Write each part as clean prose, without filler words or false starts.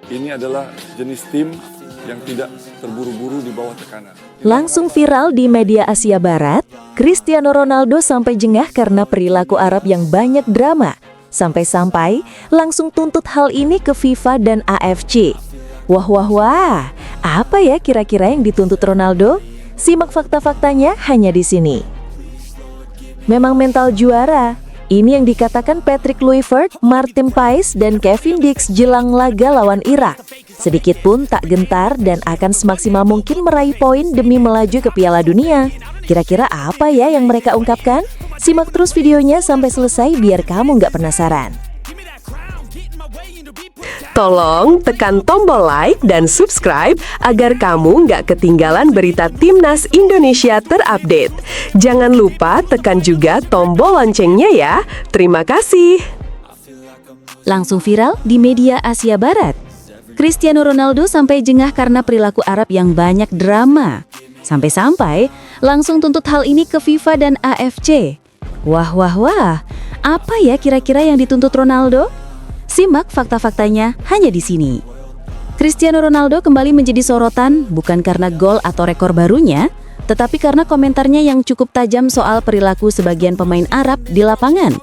Ini adalah jenis tim yang tidak terburu-buru di bawah tekanan. Langsung viral di media Asia Barat, Cristiano Ronaldo sampai jengah karena perilaku Arab yang banyak drama. Sampai-sampai langsung tuntut hal ini ke FIFA dan AFC. Wah, apa ya kira-kira yang dituntut Ronaldo? Simak fakta-faktanya hanya di sini. Memang mental juara. Ini yang dikatakan Patrick Kluivert, Martin Pais, dan Kevin Dix jelang laga lawan Irak. Sedikit pun tak gentar dan akan semaksimal mungkin meraih poin demi melaju ke Piala Dunia. Kira-kira apa ya yang mereka ungkapkan? Simak terus videonya sampai selesai biar kamu nggak penasaran. Tolong tekan tombol like dan subscribe agar kamu nggak ketinggalan berita Timnas Indonesia terupdate. Jangan lupa tekan juga tombol loncengnya ya. Terima kasih. Langsung viral di media Asia Barat. Cristiano Ronaldo sampai jengah karena perilaku Arab yang banyak drama. Sampai-sampai langsung tuntut hal ini ke FIFA dan AFC. Wah, apa ya kira-kira yang dituntut Ronaldo? Simak fakta-faktanya hanya di sini. Cristiano Ronaldo kembali menjadi sorotan bukan karena gol atau rekor barunya, tetapi karena komentarnya yang cukup tajam soal perilaku sebagian pemain Arab di lapangan.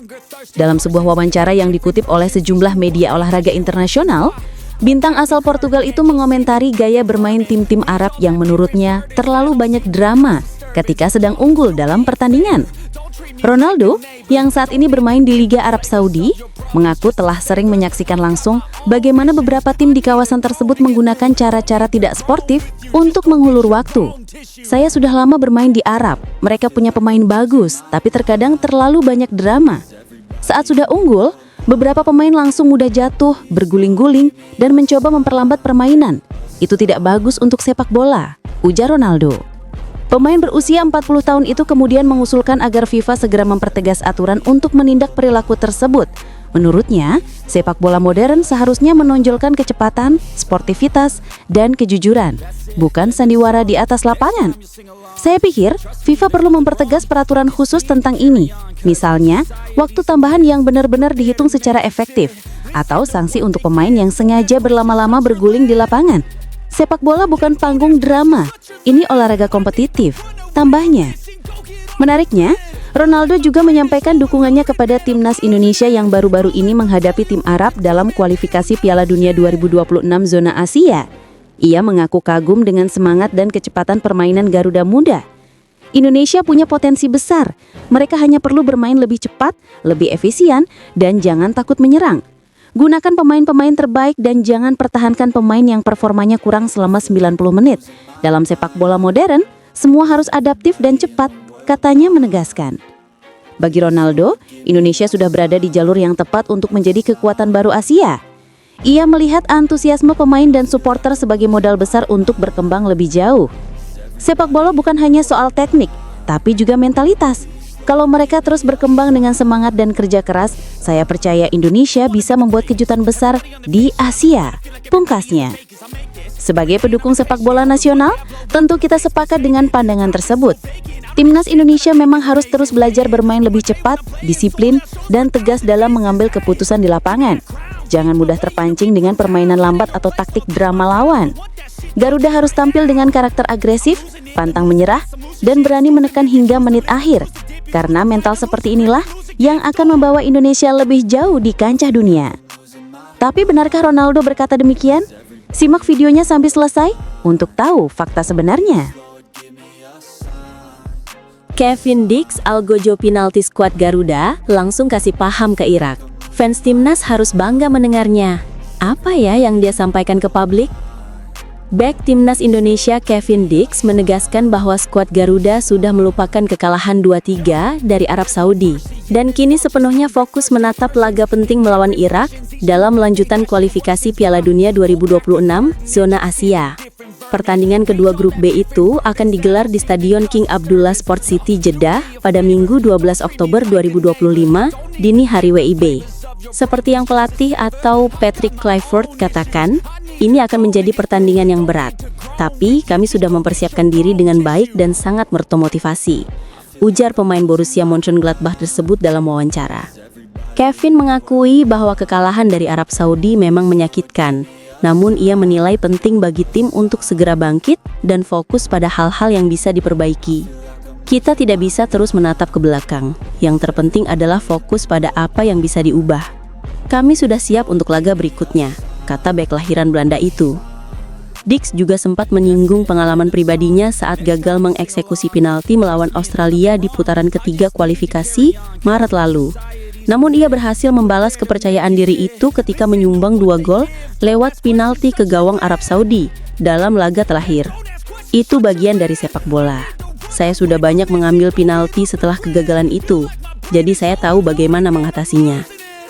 Dalam sebuah wawancara yang dikutip oleh sejumlah media olahraga internasional, bintang asal Portugal itu mengomentari gaya bermain tim-tim Arab yang menurutnya terlalu banyak drama ketika sedang unggul dalam pertandingan. Ronaldo, yang saat ini bermain di Liga Arab Saudi, mengaku telah sering menyaksikan langsung bagaimana beberapa tim di kawasan tersebut menggunakan cara-cara tidak sportif untuk mengulur waktu. Saya sudah lama bermain di Arab, mereka punya pemain bagus, tapi terkadang terlalu banyak drama. Saat sudah unggul, beberapa pemain langsung mudah jatuh, berguling-guling, dan mencoba memperlambat permainan. Itu tidak bagus untuk sepak bola, ujar Ronaldo. Pemain berusia 40 tahun itu kemudian mengusulkan agar FIFA segera mempertegas aturan untuk menindak perilaku tersebut. Menurutnya, sepak bola modern seharusnya menonjolkan kecepatan, sportivitas, dan kejujuran, bukan sandiwara di atas lapangan. Saya pikir FIFA perlu mempertegas peraturan khusus tentang ini. Misalnya, waktu tambahan yang benar-benar dihitung secara efektif, atau sanksi untuk pemain yang sengaja berlama-lama berguling di lapangan. Sepak bola bukan panggung drama, ini olahraga kompetitif, tambahnya. Menariknya, Ronaldo juga menyampaikan dukungannya kepada Timnas Indonesia yang baru-baru ini menghadapi tim Arab dalam kualifikasi Piala Dunia 2026 zona Asia. Ia mengaku kagum dengan semangat dan kecepatan permainan Garuda Muda. Indonesia punya potensi besar, mereka hanya perlu bermain lebih cepat, lebih efisien, dan jangan takut menyerang. Gunakan pemain-pemain terbaik dan jangan pertahankan pemain yang performanya kurang selama 90 menit. Dalam sepak bola modern, semua harus adaptif dan cepat, katanya menegaskan. Bagi Ronaldo, Indonesia sudah berada di jalur yang tepat untuk menjadi kekuatan baru Asia. Ia melihat antusiasme pemain dan supporter sebagai modal besar untuk berkembang lebih jauh. Sepak bola bukan hanya soal teknik, tapi juga mentalitas. Kalau mereka terus berkembang dengan semangat dan kerja keras, saya percaya Indonesia bisa membuat kejutan besar di Asia, pungkasnya. Sebagai pendukung sepak bola nasional, tentu kita sepakat dengan pandangan tersebut. Timnas Indonesia memang harus terus belajar bermain lebih cepat, disiplin, dan tegas dalam mengambil keputusan di lapangan. Jangan mudah terpancing dengan permainan lambat atau taktik drama lawan. Garuda harus tampil dengan karakter agresif, pantang menyerah, dan berani menekan hingga menit akhir. Karena mental seperti inilah yang akan membawa Indonesia lebih jauh di kancah dunia. Tapi benarkah Ronaldo berkata demikian? Simak videonya sampai selesai untuk tahu fakta sebenarnya. Kevin Dix, algojo penalti skuad Garuda, langsung kasih paham ke Irak. Fans Timnas harus bangga mendengarnya. Apa ya yang dia sampaikan ke publik? Bek Timnas Indonesia Kevin Dix menegaskan bahwa skuad Garuda sudah melupakan kekalahan 2-3 dari Arab Saudi dan kini sepenuhnya fokus menatap laga penting melawan Irak dalam lanjutan kualifikasi Piala Dunia 2026 zona Asia. Pertandingan kedua grup B itu akan digelar di Stadion King Abdullah Sport City Jeddah pada Minggu 12 Oktober 2025 dini hari WIB. Seperti yang pelatih atau Patrick Kluivert katakan, ini akan menjadi pertandingan yang berat. Tapi kami sudah mempersiapkan diri dengan baik dan sangat bermotivasi, ujar pemain Borussia Mönchengladbach tersebut dalam wawancara. Kevin mengakui bahwa kekalahan dari Arab Saudi memang menyakitkan, Namun ia menilai penting bagi tim untuk segera bangkit dan fokus pada hal-hal yang bisa diperbaiki. Kita tidak bisa terus menatap ke belakang. Yang terpenting adalah fokus pada apa yang bisa diubah. Kami sudah siap untuk laga berikutnya, kata bek kelahiran Belanda itu. Dix juga sempat menyinggung pengalaman pribadinya saat gagal mengeksekusi penalti melawan Australia di putaran ketiga kualifikasi Maret lalu. Namun ia berhasil membalas kepercayaan diri itu ketika menyumbang 2 gol lewat penalti ke gawang Arab Saudi dalam laga terakhir. Itu bagian dari sepak bola. Saya sudah banyak mengambil penalti setelah kegagalan itu, jadi saya tahu bagaimana mengatasinya.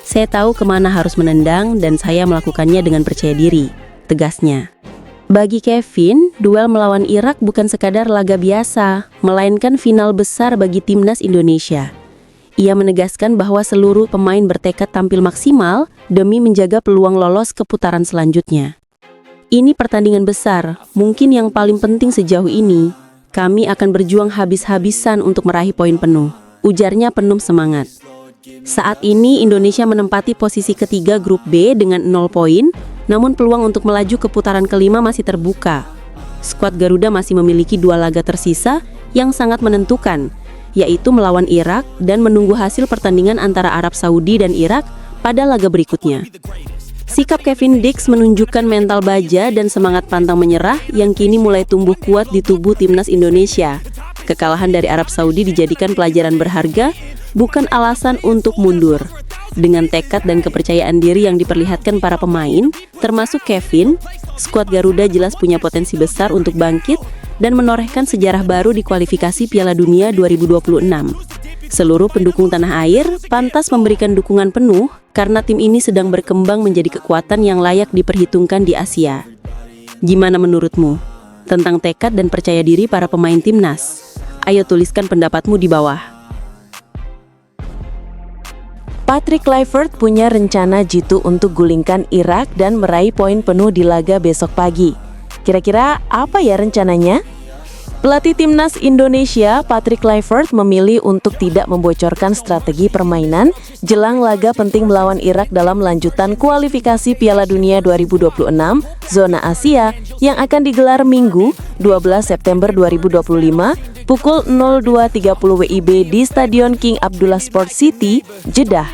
Saya tahu kemana harus menendang dan saya melakukannya dengan percaya diri, tegasnya. Bagi Kevin, duel melawan Irak bukan sekadar laga biasa, melainkan final besar bagi timnas Indonesia. Ia menegaskan bahwa seluruh pemain bertekad tampil maksimal demi menjaga peluang lolos ke putaran selanjutnya. Ini pertandingan besar, mungkin yang paling penting sejauh ini. Kami akan berjuang habis-habisan untuk meraih poin penuh, ujarnya penuh semangat. Saat ini Indonesia menempati posisi ketiga grup B dengan 0 poin, namun peluang untuk melaju ke putaran kelima masih terbuka. Skuad Garuda masih memiliki 2 laga tersisa yang sangat menentukan, yaitu melawan Irak dan menunggu hasil pertandingan antara Arab Saudi dan Irak pada laga berikutnya. Sikap Kevin Dix menunjukkan mental baja dan semangat pantang menyerah yang kini mulai tumbuh kuat di tubuh timnas Indonesia. Kekalahan dari Arab Saudi dijadikan pelajaran berharga, bukan alasan untuk mundur. Dengan tekad dan kepercayaan diri yang diperlihatkan para pemain, termasuk Kevin, skuad Garuda jelas punya potensi besar untuk bangkit dan menorehkan sejarah baru di kualifikasi Piala Dunia 2026. Seluruh pendukung tanah air pantas memberikan dukungan penuh karena tim ini sedang berkembang menjadi kekuatan yang layak diperhitungkan di Asia. Gimana menurutmu tentang tekad dan percaya diri para pemain timnas? Ayo tuliskan pendapatmu di bawah. Patrick Kluivert punya rencana jitu untuk gulingkan Irak dan meraih poin penuh di laga besok pagi. Kira-kira apa ya rencananya? Pelatih timnas Indonesia, Patrick Kluivert, memilih untuk tidak membocorkan strategi permainan jelang laga penting melawan Irak dalam lanjutan kualifikasi Piala Dunia 2026 zona Asia yang akan digelar Minggu 12 September 2025 pukul 02.30 WIB di Stadion King Abdullah Sport City, Jeddah.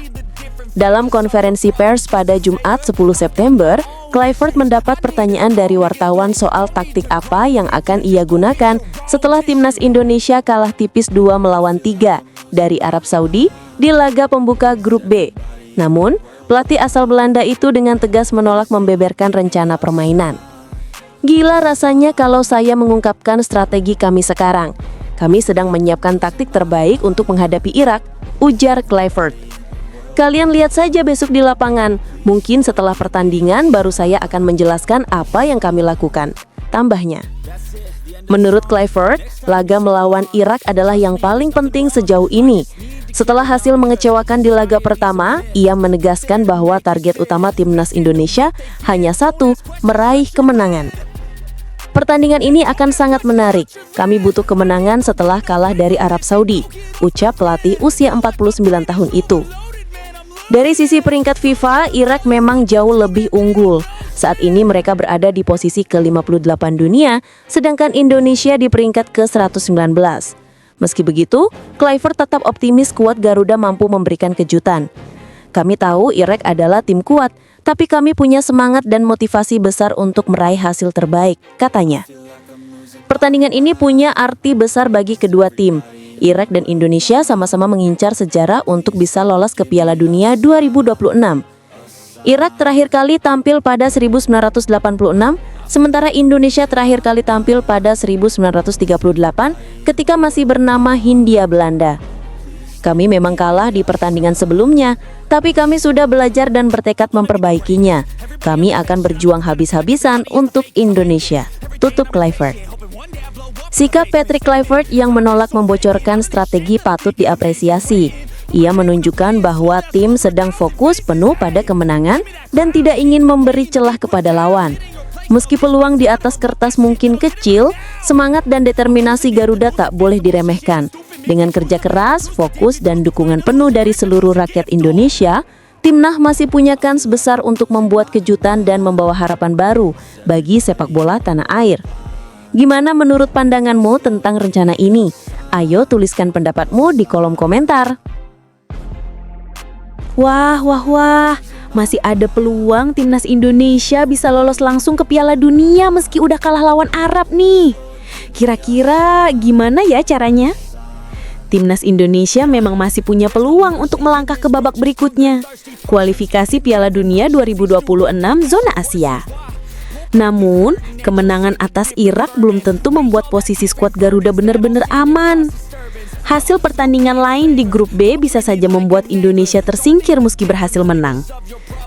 Dalam konferensi pers pada Jumat 10 September, Kluivert mendapat pertanyaan dari wartawan soal taktik apa yang akan ia gunakan setelah timnas Indonesia kalah tipis 2 melawan 3 dari Arab Saudi di laga pembuka grup B. Namun, pelatih asal Belanda itu dengan tegas menolak membeberkan rencana permainan. Gila rasanya kalau saya mengungkapkan strategi kami sekarang. Kami sedang menyiapkan taktik terbaik untuk menghadapi Irak, ujar Kluivert. Kalian lihat saja besok di lapangan. Mungkin setelah pertandingan baru saya akan menjelaskan apa yang kami lakukan, tambahnya. Menurut Kluivert, laga melawan Irak adalah yang paling penting sejauh ini. Setelah hasil mengecewakan di laga pertama, ia menegaskan bahwa target utama timnas Indonesia hanya satu, meraih kemenangan. Pertandingan ini akan sangat menarik. Kami butuh kemenangan setelah kalah dari Arab Saudi, ucap pelatih usia 49 tahun itu. Dari sisi peringkat FIFA, Irak memang jauh lebih unggul. Saat ini mereka berada di posisi ke-58 dunia, sedangkan Indonesia di peringkat ke-119. Meski begitu, Kluivert tetap optimis skuad Garuda mampu memberikan kejutan. Kami tahu Irak adalah tim kuat, tapi kami punya semangat dan motivasi besar untuk meraih hasil terbaik, katanya. Pertandingan ini punya arti besar bagi kedua tim. Irak dan Indonesia sama-sama mengincar sejarah untuk bisa lolos ke Piala Dunia 2026. Irak terakhir kali tampil pada 1986, sementara Indonesia terakhir kali tampil pada 1938 ketika masih bernama Hindia Belanda. Kami memang kalah di pertandingan sebelumnya, tapi kami sudah belajar dan bertekad memperbaikinya. Kami akan berjuang habis-habisan untuk Indonesia, tutup Kluivert. Sikap Patrick Kluivert yang menolak membocorkan strategi patut diapresiasi. Ia menunjukkan bahwa tim sedang fokus penuh pada kemenangan dan tidak ingin memberi celah kepada lawan. Meski peluang di atas kertas mungkin kecil, semangat dan determinasi Garuda tak boleh diremehkan. Dengan kerja keras, fokus, dan dukungan penuh dari seluruh rakyat Indonesia, Timnas masih punya kans besar untuk membuat kejutan dan membawa harapan baru bagi sepak bola tanah air. Gimana menurut pandanganmu tentang rencana ini? Ayo tuliskan pendapatmu di kolom komentar. Wah, masih ada peluang timnas Indonesia bisa lolos langsung ke Piala Dunia meski udah kalah lawan Arab nih. Kira-kira gimana ya caranya? Timnas Indonesia memang masih punya peluang untuk melangkah ke babak berikutnya, kualifikasi Piala Dunia 2026 zona Asia. Namun, kemenangan atas Irak belum tentu membuat posisi skuad Garuda benar-benar aman. Hasil pertandingan lain di grup B bisa saja membuat Indonesia tersingkir meski berhasil menang.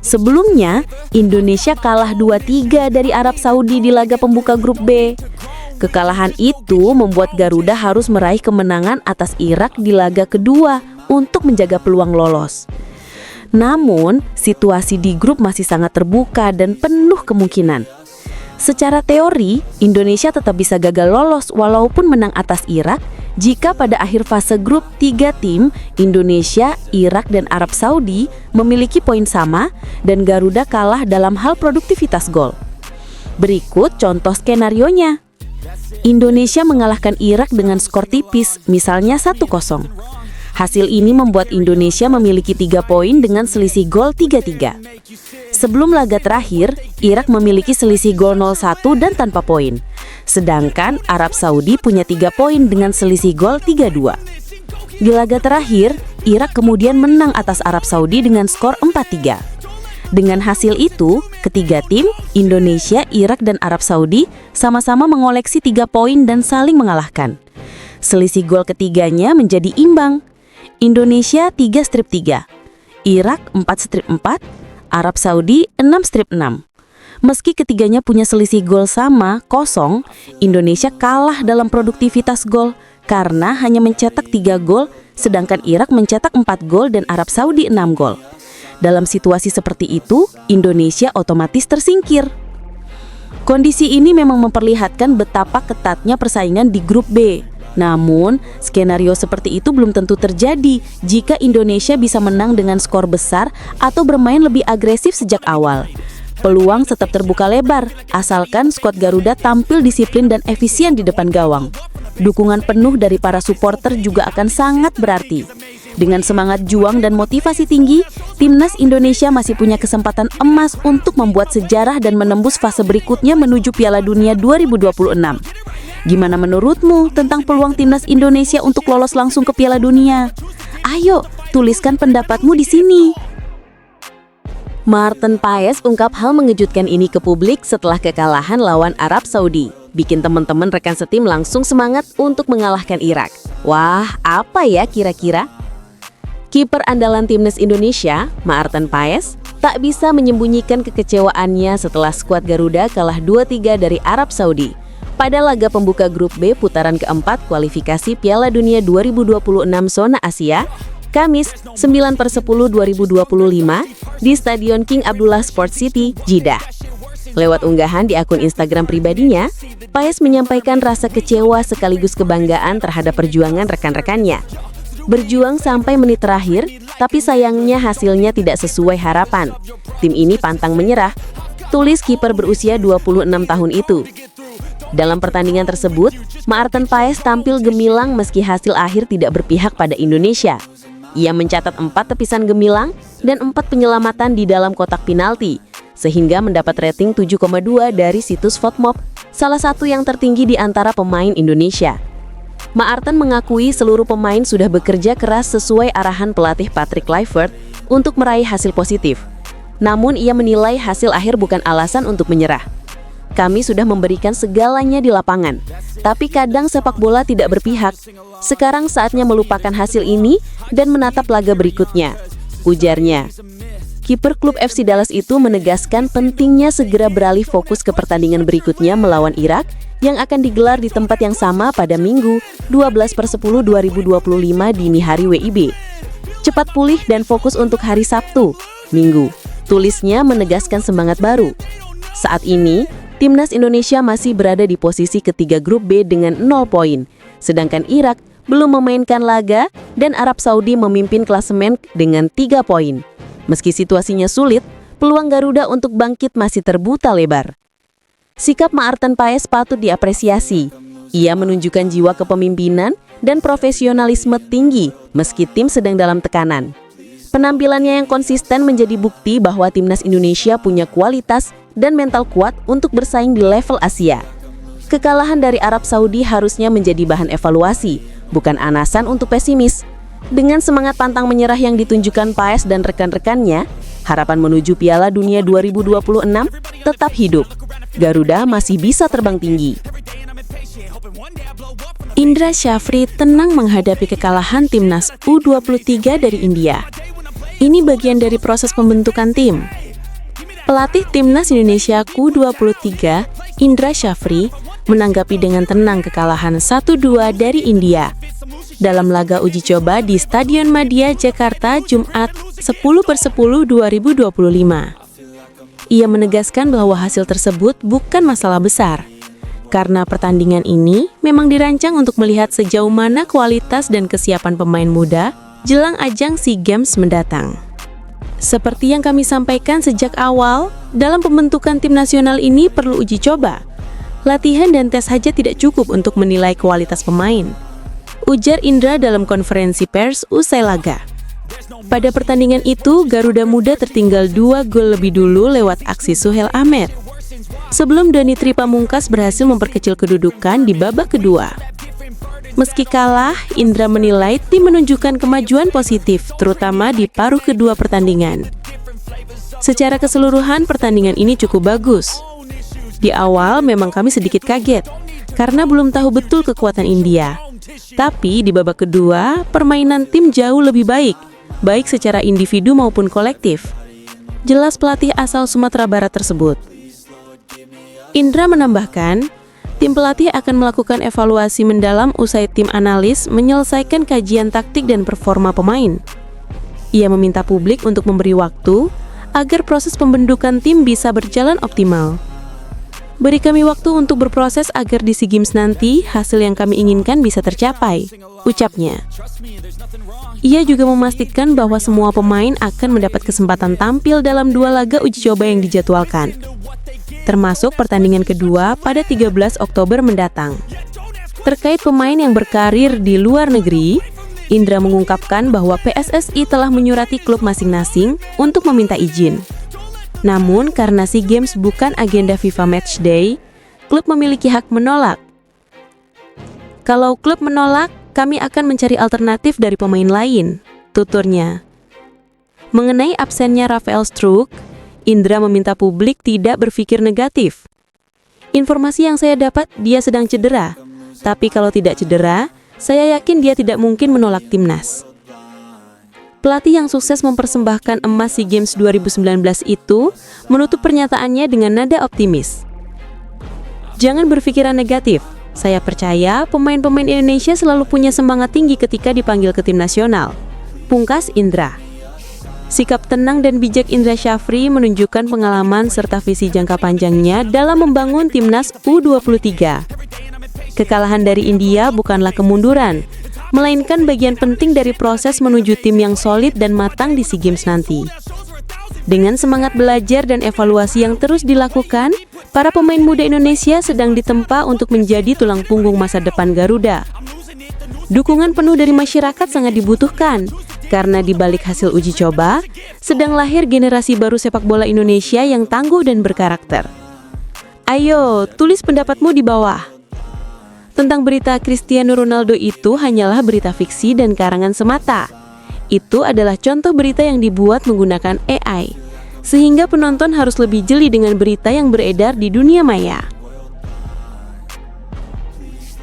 Sebelumnya, Indonesia kalah 2-3 dari Arab Saudi di laga pembuka grup B. Kekalahan itu membuat Garuda harus meraih kemenangan atas Irak di laga kedua untuk menjaga peluang lolos. Namun, situasi di grup masih sangat terbuka dan penuh kemungkinan. Secara teori, Indonesia tetap bisa gagal lolos walaupun menang atas Irak jika pada akhir fase grup 3 tim Indonesia, Irak, dan Arab Saudi memiliki poin sama dan Garuda kalah dalam hal produktivitas gol. Berikut contoh skenarionya. Indonesia mengalahkan Irak dengan skor tipis, misalnya 1-0. Hasil ini membuat Indonesia memiliki 3 poin dengan selisih gol 3-3. Sebelum laga terakhir, Irak memiliki selisih gol 0-1 dan tanpa poin. Sedangkan Arab Saudi punya 3 poin dengan selisih gol 3-2. Di laga terakhir, Irak kemudian menang atas Arab Saudi dengan skor 4-3. Dengan hasil itu, ketiga tim, Indonesia, Irak, dan Arab Saudi sama-sama mengoleksi 3 poin dan saling mengalahkan. Selisih gol ketiganya menjadi imbang. Indonesia 3-3, Irak 4-4, Arab Saudi 6-6. Meski ketiganya punya selisih gol sama, 0, Indonesia kalah dalam produktivitas gol karena hanya mencetak 3 gol, sedangkan Irak mencetak 4 gol dan Arab Saudi 6 gol. Dalam situasi seperti itu, Indonesia otomatis tersingkir. Kondisi ini memang memperlihatkan betapa ketatnya persaingan di grup B. Namun, skenario seperti itu belum tentu terjadi jika Indonesia bisa menang dengan skor besar atau bermain lebih agresif sejak awal. Peluang tetap terbuka lebar, asalkan skuad Garuda tampil disiplin dan efisien di depan gawang. Dukungan penuh dari para supporter juga akan sangat berarti. Dengan semangat juang dan motivasi tinggi, Timnas Indonesia masih punya kesempatan emas untuk membuat sejarah dan menembus fase berikutnya menuju Piala Dunia 2026. Gimana menurutmu tentang peluang Timnas Indonesia untuk lolos langsung ke Piala Dunia? Ayo, tuliskan pendapatmu di sini. Maarten Paes ungkap hal mengejutkan ini ke publik setelah kekalahan lawan Arab Saudi. Bikin teman-teman rekan setim langsung semangat untuk mengalahkan Irak. Wah, apa ya kira-kira? Kiper andalan Timnas Indonesia, Maarten Paes, tak bisa menyembunyikan kekecewaannya setelah skuad Garuda kalah 2-3 dari Arab Saudi pada laga pembuka grup B putaran keempat kualifikasi Piala Dunia 2026 zona Asia, Kamis 9/10/2025 di Stadion King Abdullah Sports City, Jeddah. Lewat unggahan di akun Instagram pribadinya, Paes menyampaikan rasa kecewa sekaligus kebanggaan terhadap perjuangan rekan-rekannya. Berjuang sampai menit terakhir, tapi sayangnya hasilnya tidak sesuai harapan. Tim ini pantang menyerah, tulis kiper berusia 26 tahun itu. Dalam pertandingan tersebut, Maarten Paes tampil gemilang meski hasil akhir tidak berpihak pada Indonesia. Ia mencatat 4 tepisan gemilang dan 4 penyelamatan di dalam kotak penalti, sehingga mendapat rating 7,2 dari situs Fotmob, salah satu yang tertinggi di antara pemain Indonesia. Maarten mengakui seluruh pemain sudah bekerja keras sesuai arahan pelatih Patrick Kluivert untuk meraih hasil positif. Namun ia menilai hasil akhir bukan alasan untuk menyerah. Kami sudah memberikan segalanya di lapangan, tapi kadang sepak bola tidak berpihak. Sekarang saatnya melupakan hasil ini dan menatap laga berikutnya, ujarnya. Kiper klub FC Dallas itu menegaskan pentingnya segera beralih fokus ke pertandingan berikutnya melawan Irak yang akan digelar di tempat yang sama pada Minggu 12/10/2025 dini hari WIB. Cepat pulih dan fokus untuk hari Sabtu, Minggu, tulisnya menegaskan semangat baru. Saat ini, Timnas Indonesia masih berada di posisi ketiga grup B dengan 0 poin, sedangkan Irak belum memainkan laga dan Arab Saudi memimpin klasemen dengan 3 poin. Meski situasinya sulit, peluang Garuda untuk bangkit masih terbuka lebar. Sikap Maarten Paes patut diapresiasi. Ia menunjukkan jiwa kepemimpinan dan profesionalisme tinggi meski tim sedang dalam tekanan. Penampilannya yang konsisten menjadi bukti bahwa timnas Indonesia punya kualitas dan mental kuat untuk bersaing di level Asia. Kekalahan dari Arab Saudi harusnya menjadi bahan evaluasi, bukan alasan untuk pesimis. Dengan semangat pantang menyerah yang ditunjukkan Paes dan rekan-rekannya, harapan menuju Piala Dunia 2026 tetap hidup. Garuda masih bisa terbang tinggi. Indra Syafri tenang menghadapi kekalahan timnas U23 dari India. Ini bagian dari proses pembentukan tim. Pelatih timnas Indonesia U23, Indra Syafri, menanggapi dengan tenang kekalahan 1-2 dari India dalam laga uji coba di Stadion Madia, Jakarta, Jumat 10/10/2025. Ia menegaskan bahwa hasil tersebut bukan masalah besar, karena pertandingan ini memang dirancang untuk melihat sejauh mana kualitas dan kesiapan pemain muda jelang ajang SEA Games mendatang. Seperti yang kami sampaikan sejak awal, dalam pembentukan tim nasional ini perlu uji coba. Latihan dan tes saja tidak cukup untuk menilai kualitas pemain, ujar Indra dalam konferensi pers usai laga. Pada pertandingan itu, Garuda Muda tertinggal 2 gol lebih dulu lewat aksi Suhel Ahmed, sebelum Dani Tri Pamungkas berhasil memperkecil kedudukan di babak kedua. Meski kalah, Indra menilai tim menunjukkan kemajuan positif, terutama di paruh kedua pertandingan. Secara keseluruhan, pertandingan ini cukup bagus. Di awal memang kami sedikit kaget, karena belum tahu betul kekuatan India. Tapi di babak kedua, permainan tim jauh lebih baik secara individu maupun kolektif. Jelas pelatih asal Sumatera Barat tersebut. Indra menambahkan, tim pelatih akan melakukan evaluasi mendalam usai tim analis menyelesaikan kajian taktik dan performa pemain. Ia meminta publik untuk memberi waktu agar proses pembentukan tim bisa berjalan optimal. Beri kami waktu untuk berproses agar di SEA Games nanti hasil yang kami inginkan bisa tercapai, ucapnya. Ia juga memastikan bahwa semua pemain akan mendapat kesempatan tampil dalam 2 laga uji coba yang dijadwalkan, termasuk pertandingan kedua pada 13 Oktober mendatang. Terkait pemain yang berkarir di luar negeri, Indra mengungkapkan bahwa PSSI telah menyurati klub masing-masing untuk meminta izin. Namun, karena SEA Games bukan agenda FIFA Matchday, klub memiliki hak menolak. Kalau klub menolak, kami akan mencari alternatif dari pemain lain, tuturnya. Mengenai absennya Rafael Struijk, Indra meminta publik tidak berpikir negatif. Informasi yang saya dapat, dia sedang cedera. Tapi kalau tidak cedera, saya yakin dia tidak mungkin menolak timnas. Pelatih yang sukses mempersembahkan emas SEA Games 2019 itu menutup pernyataannya dengan nada optimis. Jangan berpikiran negatif. Saya percaya pemain-pemain Indonesia selalu punya semangat tinggi ketika dipanggil ke tim nasional, pungkas Indra. Sikap tenang dan bijak Indra Syafri menunjukkan pengalaman serta visi jangka panjangnya dalam membangun timnas U23. Kekalahan dari India bukanlah kemunduran, melainkan bagian penting dari proses menuju tim yang solid dan matang di SEA Games nanti. Dengan semangat belajar dan evaluasi yang terus dilakukan, para pemain muda Indonesia sedang ditempa untuk menjadi tulang punggung masa depan Garuda. Dukungan penuh dari masyarakat sangat dibutuhkan, karena di balik hasil uji coba, sedang lahir generasi baru sepak bola Indonesia yang tangguh dan berkarakter. Ayo, tulis pendapatmu di bawah. Tentang berita Cristiano Ronaldo itu hanyalah berita fiksi dan karangan semata. Itu adalah contoh berita yang dibuat menggunakan AI, sehingga penonton harus lebih jeli dengan berita yang beredar di dunia maya.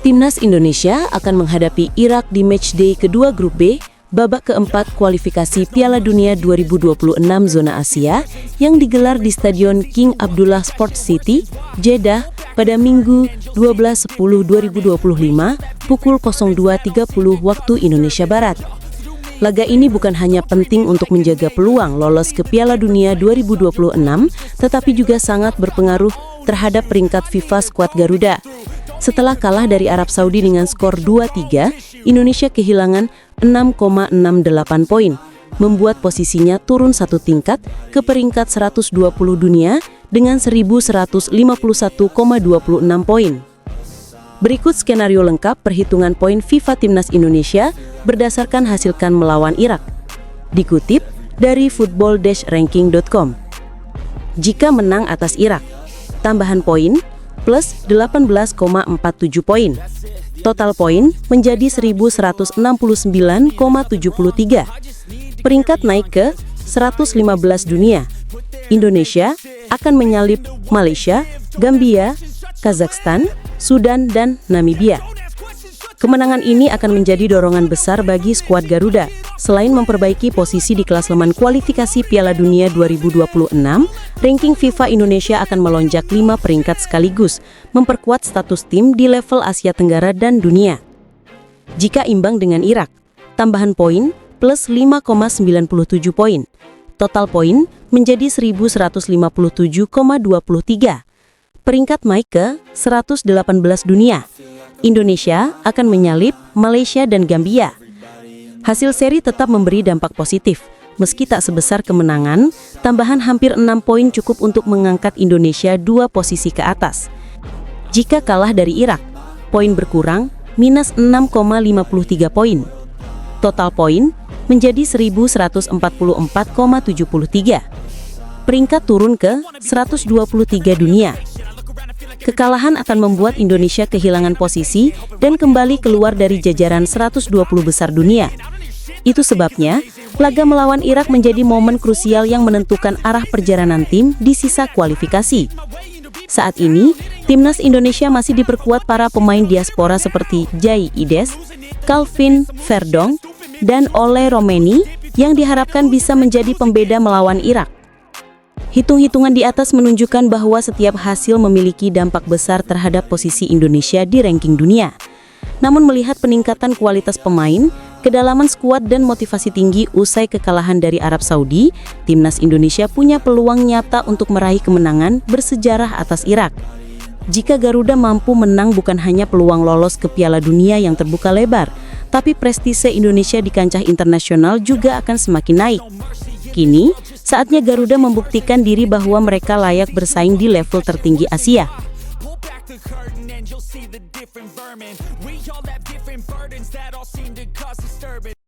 Timnas Indonesia akan menghadapi Irak di matchday kedua grup B, babak keempat kualifikasi Piala Dunia 2026 zona Asia yang digelar di Stadion King Abdullah Sports City, Jeddah pada Minggu 12/10/2025 pukul 02.30 waktu Indonesia Barat. Laga ini bukan hanya penting untuk menjaga peluang lolos ke Piala Dunia 2026, tetapi juga sangat berpengaruh terhadap peringkat FIFA skuad Garuda. Setelah kalah dari Arab Saudi dengan skor 2-3, Indonesia kehilangan 6,68 poin, membuat posisinya turun satu tingkat ke peringkat 120 dunia dengan 1151,26 poin. Berikut skenario lengkap perhitungan poin FIFA Timnas Indonesia berdasarkan hasilkan melawan Irak. Dikutip dari football-ranking.com. Jika menang atas Irak, tambahan poin plus 18,47 poin. Total poin menjadi 1169,73. Peringkat naik ke 115 dunia. Indonesia akan menyalip Malaysia, Gambia, Kazakhstan, Sudan, dan Namibia. Kemenangan ini akan menjadi dorongan besar bagi skuad Garuda. Selain memperbaiki posisi di klasemen kualifikasi Piala Dunia 2026, ranking FIFA Indonesia akan melonjak 5 peringkat sekaligus, memperkuat status tim di level Asia Tenggara dan dunia. Jika imbang dengan Irak, tambahan poin plus 5,97 poin. Total poin menjadi 1157,23. Peringkat naik ke 118 dunia. Indonesia akan menyalip Malaysia dan Gambia. Hasil seri tetap memberi dampak positif. Meski tak sebesar kemenangan, tambahan hampir 6 poin cukup untuk mengangkat Indonesia 2 posisi ke atas. Jika kalah dari Irak, poin berkurang minus 6,53 poin. Total poin menjadi 1144,73. Peringkat turun ke 123 dunia. Kekalahan akan membuat Indonesia kehilangan posisi dan kembali keluar dari jajaran 120 besar dunia. Itu sebabnya, laga melawan Irak menjadi momen krusial yang menentukan arah perjalanan tim di sisa kualifikasi. Saat ini, Timnas Indonesia masih diperkuat para pemain diaspora seperti Jai Ides, Calvin Verdong, dan Ole Romeni yang diharapkan bisa menjadi pembeda melawan Irak. Hitung-hitungan di atas menunjukkan bahwa setiap hasil memiliki dampak besar terhadap posisi Indonesia di ranking dunia. Namun melihat peningkatan kualitas pemain, kedalaman skuad dan motivasi tinggi usai kekalahan dari Arab Saudi, Timnas Indonesia punya peluang nyata untuk meraih kemenangan bersejarah atas Irak. Jika Garuda mampu menang, bukan hanya peluang lolos ke Piala Dunia yang terbuka lebar, tapi prestise Indonesia di kancah internasional juga akan semakin naik. Kini, saatnya Garuda membuktikan diri bahwa mereka layak bersaing di level tertinggi Asia.